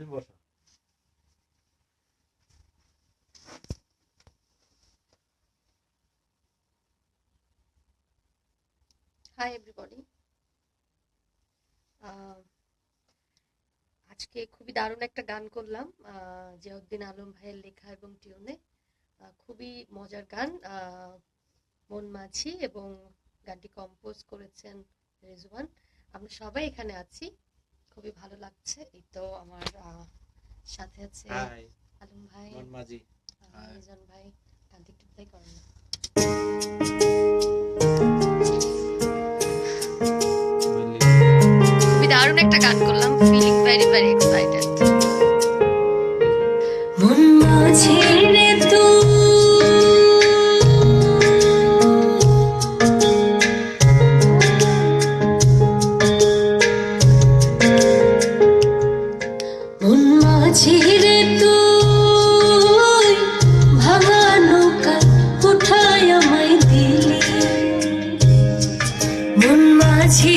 তুমি বসো। Hi everybody. আজকে খুবই দারুণ একটা গান করলাম জিয়াউদ্দিন আলম ভাইয়ের লেখা এবং টিউনে। খুবই মজার গান, মন মাঝি, এবং গানটি কম্পোজ করেছেন রেজওয়ান। আমরা সবাই এখানে আছি, খুবই ভালো লাগছে। এই তো আমার সাথে আছে আলম ভাই, মন মাঝি, রেজওয়ান ভাই। গানটি একটু প্লে করেন না। খুবই দারুণ একটা গান করলাম, ফিলিং ভেরি ভেরি এক্সাইটেড। মন মাঝে রে মন মাঝে রে তুই ভাঙা নৌকা উঠায় আমায় দিলি। মন মাঝে